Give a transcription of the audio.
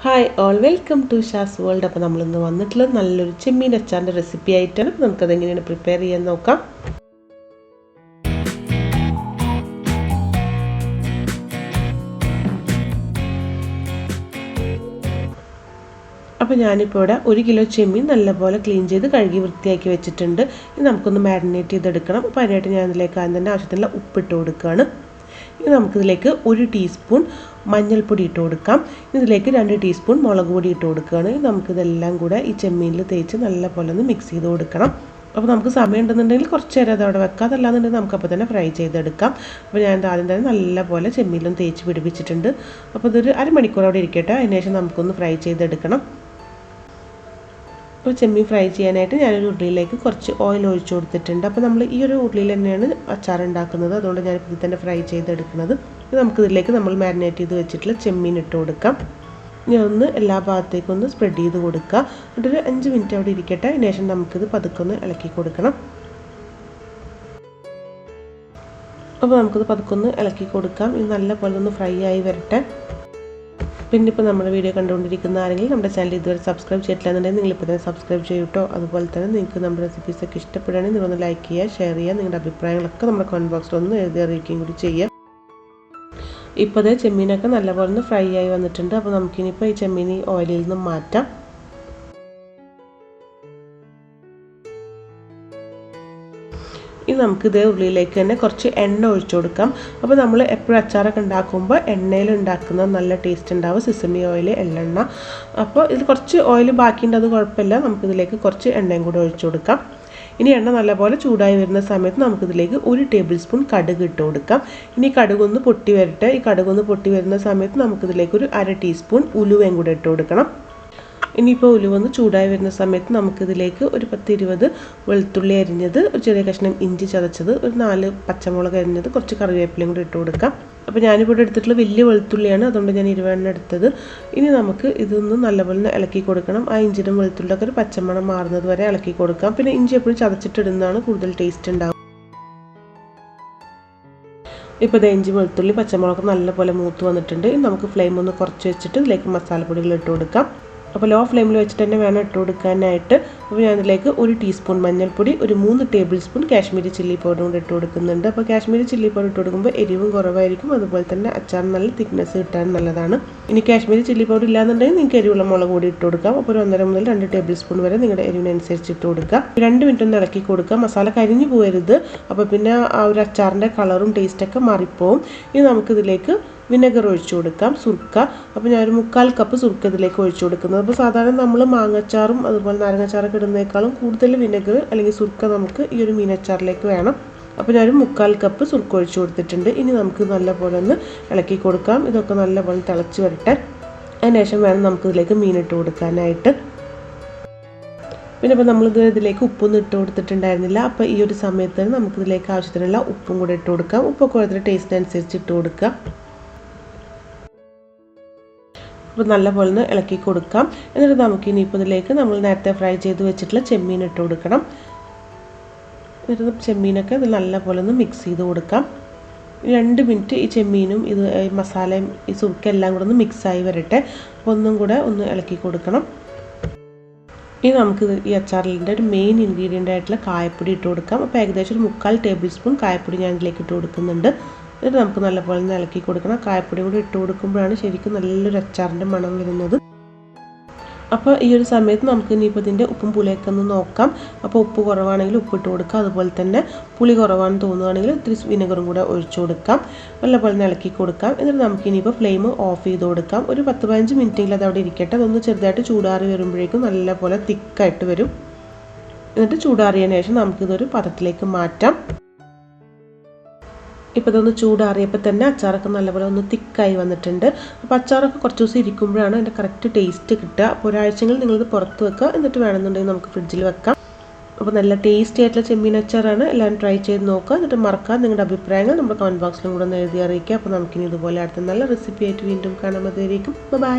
Hi all welcome to Shaz world. അപ്പോൾ നമ്മളിന്ന് വന്നിട്ടുള്ളത് നല്ലൊരു ചെമ്മീൻ അച്ചാറിൻ്റെ റെസിപ്പി ആയിട്ടാണ്. നമുക്കതെങ്ങനെയാണ് പ്രിപ്പയർ ചെയ്യാൻ നോക്കാം. അപ്പോൾ ഞാനിപ്പോൾ ഇവിടെ 1 കിലോ ചെമ്മീൻ നല്ലപോലെ ക്ലീൻ ചെയ്ത് കഴുകി വൃത്തിയാക്കി വെച്ചിട്ടുണ്ട്. ഇത് നമുക്കൊന്ന് മാരിനേറ്റ് ചെയ്തെടുക്കണം. അപ്പോൾ അതിനായിട്ട് ഞാൻ ഇതിലേക്ക് ആദ്യം തന്നെ ആവശ്യത്തിനുള്ള ഉപ്പിട്ട് കൊടുക്കുകയാണ്. ഇനി നമുക്കിതിലേക്ക് 1 ടീസ്പൂൺ മഞ്ഞൾപ്പൊടി ഇട്ട് കൊടുക്കാം. ഇതിലേക്ക് 2 ടീസ്പൂൺ മുളക് പൊടി ഇട്ട് കൊടുക്കുകയാണ്. നമുക്കിതെല്ലാം കൂടെ ഈ ചെമ്മീനിൽ തേച്ച് നല്ലപോലെ ഒന്ന് മിക്സ് ചെയ്ത് കൊടുക്കണം. അപ്പോൾ നമുക്ക് സമയം ഉണ്ടെന്നുണ്ടെങ്കിൽ കുറച്ച് നേരം അത് അവിടെ വെക്കാം, അതല്ലാന്നുണ്ടെങ്കിൽ നമുക്കപ്പോൾ തന്നെ ഫ്രൈ ചെയ്തെടുക്കാം. അപ്പോൾ ഞാൻ ആദ്യം തന്നെ നല്ലപോലെ ചെമ്മീനിലും തേച്ച് പിടിപ്പിച്ചിട്ടുണ്ട്. അപ്പോൾ ഇതൊരു അരമണിക്കൂർ അവിടെ ഇരിക്കട്ടെ. അതിനുശേഷം നമുക്കൊന്ന് ഫ്രൈ ചെയ്തെടുക്കണം. അപ്പോൾ ചെമ്മീൻ ഫ്രൈ ചെയ്യാനായിട്ട് ഞാനൊരു ഉരുളിയിലേക്ക് കുറച്ച് ഓയിൽ ഒഴിച്ചു കൊടുത്തിട്ടുണ്ട്. അപ്പോൾ നമ്മൾ ഈ ഒരു ഉരുളിയിൽ തന്നെയാണ് അച്ചാർ ഉണ്ടാക്കുന്നത്, അതുകൊണ്ട് ഞാൻ ഇതിൽ തന്നെ ഫ്രൈ ചെയ്തെടുക്കുന്നത്. നമുക്കിതിലേക്ക് നമ്മൾ മാരിനേറ്റ് ചെയ്ത് വെച്ചിട്ടുള്ള ചെമ്മീൻ ഇട്ട് കൊടുക്കാം. ഇനി ഒന്ന് എല്ലാ ഭാഗത്തേക്കും ഒന്ന് സ്പ്രെഡ് ചെയ്ത് കൊടുക്കുക. എന്നിട്ടൊരു 5 മിനിറ്റ് അവിടെ ഇരിക്കട്ടെ. അതിനുശേഷം നമുക്കിത് പതുക്കെ ഒന്ന് ഇളക്കി കൊടുക്കണം. അപ്പോൾ നമുക്കിത് പതുക്കെ ഒന്ന് ഇളക്കി കൊടുക്കാം. ഇത് നല്ലപോലെ ഒന്ന് ഫ്രൈ ആയി വരട്ടെ. പിന്നെ ഇപ്പോൾ നമ്മുടെ വീഡിയോ കണ്ടുകൊണ്ടിരിക്കുന്ന ആരെങ്കിലും നമ്മുടെ ചാനൽ ഇതുവരെ സബ്സ്ക്രൈബ് ചെയ്തിട്ടില്ലെന്നുണ്ടെങ്കിൽ നിങ്ങളിപ്പോൾ തന്നെ സബ്സ്ക്രൈബ് ചെയ്യൂട്ടോ. അതുപോലെ തന്നെ നിങ്ങൾക്ക് നമ്മുടെ റെസിപ്പീസൊക്കെ ഇഷ്ടപ്പെടുകയാണെങ്കിൽ നിങ്ങളൊന്ന് ലൈക്ക് ചെയ്യുക, ഷെയർ ചെയ്യുക. നിങ്ങളുടെ അഭിപ്രായങ്ങളൊക്കെ നമ്മുടെ കമൻറ്റ് ബോക്സിൽ ഒന്ന് എഴുതി അറിയിക്കുകയും കൂടി ചെയ്യുക. ഇപ്പോൾ അതേ ചെമ്മീനൊക്കെ നല്ലപോലെ ഒന്ന് ഫ്രൈ ആയി വന്നിട്ടുണ്ട്. അപ്പോൾ നമുക്കിനിപ്പോൾ ഈ ചെമ്മീൻ ഓയിലിൽ നിന്ന് മാറ്റാം. ഇനി നമുക്കിതേ ഉള്ളിലേക്ക് തന്നെ കുറച്ച് എണ്ണ ഒഴിച്ചു കൊടുക്കാം. അപ്പോൾ നമ്മൾ എപ്പോഴും അച്ചാറൊക്കെ ഉണ്ടാക്കുമ്പോൾ എണ്ണയിൽ ഉണ്ടാക്കുന്നത് നല്ല ടേസ്റ്റ് ഉണ്ടാവും. സിസമി ഓയിൽ, എള്ളെണ്ണ. അപ്പോൾ ഇതിൽ കുറച്ച് ഓയിൽ ബാക്കിയുണ്ട്, അത് കുഴപ്പമില്ല. നമുക്കിതിലേക്ക് കുറച്ച് എണ്ണയും കൂടെ ഒഴിച്ചു കൊടുക്കാം. ഇനി എണ്ണ നല്ലപോലെ ചൂടായി വരുന്ന സമയത്ത് നമുക്കിതിലേക്ക് 1 ടേബിൾ സ്പൂൺ കടുക് ഇട്ട് കൊടുക്കാം. ഇനി കടുകൊന്ന് പൊട്ടി വരട്ടെ. ഈ കടുകൊന്ന് പൊട്ടി വരുന്ന സമയത്ത് നമുക്കിതിലേക്ക് ഒരു 1/2 ടീസ്പൂൺ ഉലുവയും കൂടെ ഇട്ട് കൊടുക്കണം. ഇനിയിപ്പോൾ ഉലുവൊന്ന് ചൂടായി വരുന്ന സമയത്ത് നമുക്കിതിലേക്ക് ഒരു 10-20 വെളുത്തുള്ളി അരിഞ്ഞത്, ഒരു ചെറിയ കഷ്ണം ഇഞ്ചി ചതച്ചത്, ഒരു 4 പച്ചമുളക് അരിഞ്ഞത്, കുറച്ച് കറിവേപ്പിലയും കൂടി ഇട്ട് കൊടുക്കാം. അപ്പോൾ ഞാനിവിടെ എടുത്തിട്ടുള്ള വലിയ വെളുത്തുള്ളിയാണ്, അതുകൊണ്ട് ഞാൻ 20 എടുത്തത്. ഇനി നമുക്ക് ഇതൊന്ന് നല്ലപോലെ ഇളക്കി കൊടുക്കണം. ആ ഇഞ്ചിയും വെളുത്തുള്ളിയൊക്കെ ഒരു പച്ചമണം മാറുന്നത് വരെ ഇളക്കി കൊടുക്കാം. പിന്നെ ഇഞ്ചി എപ്പോഴും ചതച്ചിട്ടിടുന്നതാണ് കൂടുതൽ ടേസ്റ്റ് ഉണ്ടാവും. ഇപ്പോൾ ഇഞ്ചി, വെളുത്തുള്ളി, പച്ചമുളക് നല്ലപോലെ മൂത്ത് വന്നിട്ടുണ്ട്. ഇനി നമുക്ക് ഫ്ലെയിം ഒന്ന് കുറച്ച് വെച്ചിട്ട് ഇതിലേക്ക് മസാലപ്പൊടികൾ ഇട്ട് കൊടുക്കാം. അപ്പോൾ ലോ ഫ്ലെയിമിൽ വെച്ചിട്ട് തന്നെ വേണം ഇട്ട് കൊടുക്കാനായിട്ട്. അപ്പോൾ ഞാൻ ഇതിലേക്ക് 1 ടീസ്പൂൺ മഞ്ഞൾപ്പൊടി, ഒരു 3 table spoon Kashmiri chilli powder കൂടെ ഇട്ട് കൊടുക്കുന്നുണ്ട്. അപ്പോൾ കാശ്മീരി ചില്ലി പൗഡർ ഇട്ട് കൊടുക്കുമ്പോൾ എരിവും കുറവായിരിക്കും, അതുപോലെ തന്നെ അച്ചാറിന് നല്ല തിക്നെസ് കിട്ടാൻ നല്ലതാണ്. ഇനി കാശ്മീരി ചില്ലി പൗഡർ ഇല്ലാന്നുണ്ടെങ്കിൽ നിങ്ങൾക്ക് എരിവുള്ള മുളക് കൂടി ഇട്ട് കൊടുക്കാം. അപ്പോൾ ഒരു 1.5 മുതൽ 2 ടേബിൾ സ്പൂൺ വരെ നിങ്ങളുടെ എരിവിനനുസരിച്ച് ഇട്ട് കൊടുക്കുക. 2 മിനിറ്റ് ഒന്ന് ഇളക്കി കൊടുക്കുക. മസാല കരിഞ്ഞു പോകരുത്, അപ്പോൾ പിന്നെ ആ ഒരു അച്ചാറിൻ്റെ കളറും ടേസ്റ്റൊക്കെ മാറിപ്പോവും. ഇനി നമുക്കിതിലേക്ക് വിനെഗർ ഒഴിച്ചു കൊടുക്കാം, സുർക്ക. അപ്പോൾ ഞാനൊരു 3/4 കപ്പ് സുർക്ക ഇതിലേക്ക് ഒഴിച്ചു കൊടുക്കുന്നത്. അപ്പോൾ സാധാരണ നമ്മൾ മാങ്ങച്ചാറും അതുപോലെ നാരങ്ങച്ചാറൊക്കെ ഇടുന്നതിനേക്കാളും കൂടുതൽ വിനെഗർ അല്ലെങ്കിൽ സുർക്ക നമുക്ക് ഈ ഒരു മീനച്ചാറിലേക്ക് വേണം. അപ്പോൾ ഞാനൊരു 3/4 കപ്പ് സുർക്ക ഒഴിച്ചു കൊടുത്തിട്ടുണ്ട്. ഇനി നമുക്ക് നല്ലപോലെ ഒന്ന് ഇളക്കി കൊടുക്കാം. ഇതൊക്കെ നല്ലപോലെ തിളച്ച് വരട്ടെ. അതിനുശേഷം വേണം നമുക്കിതിലേക്ക് മീനിട്ട് കൊടുക്കാനായിട്ട്. പിന്നെ ഇപ്പോൾ നമ്മളിത് ഇതിലേക്ക് ഉപ്പൊന്നും ഇട്ട് കൊടുത്തിട്ടുണ്ടായിരുന്നില്ല. അപ്പോൾ ഈ ഒരു സമയത്ത് നമുക്കിതിലേക്ക് ആവശ്യത്തിനുള്ള ഉപ്പും കൂടെ ഇട്ട് കൊടുക്കാം. ഉപ്പൊക്കെ ഓരോരുത്തരുടെ ടേസ്റ്റിനനുസരിച്ച് ഇട്ട് കൊടുക്കുക. അപ്പോൾ നല്ലപോലെ ഒന്ന് ഇളക്കി കൊടുക്കാം. എന്നിട്ട് നമുക്കിനി ഇപ്പോൾ ഇതിലേക്ക് നമ്മൾ നേരത്തെ ഫ്രൈ ചെയ്ത് വെച്ചിട്ടുള്ള ചെമ്മീൻ ഇട്ട് കൊടുക്കണം. എന്നിട്ട് ചെമ്മീനൊക്കെ ഇത് നല്ലപോലെ ഒന്ന് മിക്സ് ചെയ്ത് കൊടുക്കാം. 2 മിനിറ്റ് ഈ ചെമ്മീനും ഇത് മസാലയും ഈ സുർക്ക എല്ലാം കൂടെ ഒന്ന് മിക്സായി വരട്ടെ. അപ്പോൾ ഒന്നും കൂടെ ഒന്ന് ഇളക്കി കൊടുക്കണം. ഇനി നമുക്ക് ഈ അച്ചാറിൻ്റെ ഒരു മെയിൻ ഇൻഗ്രീഡിയൻ്റ് ആയിട്ടുള്ള കായപ്പൊടി ഇട്ട് കൊടുക്കാം. അപ്പോൾ ഏകദേശം ഒരു 3/4 ടേബിൾ സ്പൂൺ കായപ്പൊടി ഞാൻ ഇതിലേക്ക് ഇട്ട് കൊടുക്കുന്നുണ്ട്. എന്നിട്ട് നമുക്ക് നല്ലപോലെ ഒന്ന് ഇളക്കി കൊടുക്കണം. കായപ്പൊടി കൂടി ഇട്ട് കൊടുക്കുമ്പോഴാണ് ശരിക്കും നല്ലൊരു അച്ചാറിൻ്റെ മണം വരുന്നത്. അപ്പോൾ ഈ ഒരു സമയത്ത് നമുക്ക് ഇനിയിപ്പോൾ ഇതിൻ്റെ ഉപ്പും പുളിയൊക്കെ ഒന്ന് നോക്കാം. അപ്പോൾ ഉപ്പ് കുറവാണെങ്കിൽ ഉപ്പിട്ട് കൊടുക്കാം. അതുപോലെ തന്നെ പുളി കുറവാണെന്ന് തോന്നുകയാണെങ്കിൽ ഇത്തിരി വിനെഗറും കൂടെ ഒഴിച്ചു കൊടുക്കാം. നല്ലപോലെ ഇളക്കി കൊടുക്കാം. എന്നിട്ട് നമുക്ക് ഇനിയിപ്പോൾ ഫ്ലെയിം ഓഫ് ചെയ്ത് കൊടുക്കാം. ഒരു 10-15 മിനിറ്റെങ്കിലും അത് അവിടെ ഇരിക്കട്ടെ. അതൊന്ന് ചെറുതായിട്ട് ചൂടാറി വരുമ്പോഴേക്കും നല്ലപോലെ തിക്കായിട്ട് വരും. എന്നിട്ട് ചൂടാറിയതിന് ശേഷം നമുക്കിതൊരു പാത്രത്തിലേക്ക് മാറ്റാം. ഇപ്പോൾ ഇതൊന്ന് ചൂടാറിയപ്പോൾ തന്നെ അച്ചാറൊക്കെ നല്ലപോലെ ഒന്ന് തിക്കായി വന്നിട്ടുണ്ട്. അപ്പോൾ അച്ചാറൊക്കെ കുറച്ച് ദിവസം ഇരിക്കുമ്പോഴാണ് അതിൻ്റെ കറക്റ്റ് ടേസ്റ്റ് കിട്ടുക. അപ്പോൾ ഒരാഴ്ചയെങ്കിലും നിങ്ങളിത് പുറത്ത് വെക്കുക. എന്നിട്ട് വേണമെന്നുണ്ടെങ്കിൽ നമുക്ക് ഫ്രിഡ്ജിൽ വെക്കാം. അപ്പോൾ നല്ല ടേസ്റ്റി ആയിട്ടുള്ള ചെമ്മീൻ അച്ചാറാണ്. എല്ലാവരും ട്രൈ ചെയ്ത് നോക്കുക. എന്നിട്ട് മറക്കാതെ നിങ്ങളുടെ അഭിപ്രായങ്ങൾ നമ്മുടെ കമൻറ്റ് ബോക്സിലും കൂടെ ഒന്ന് എഴുതി അറിയിക്കുക. അപ്പോൾ നമുക്കിനി ഇതുപോലെ അടുത്ത നല്ല റെസിപ്പി ആയിട്ട് വീണ്ടും കാണാൻ. അതുവരേക്കും ബൈ.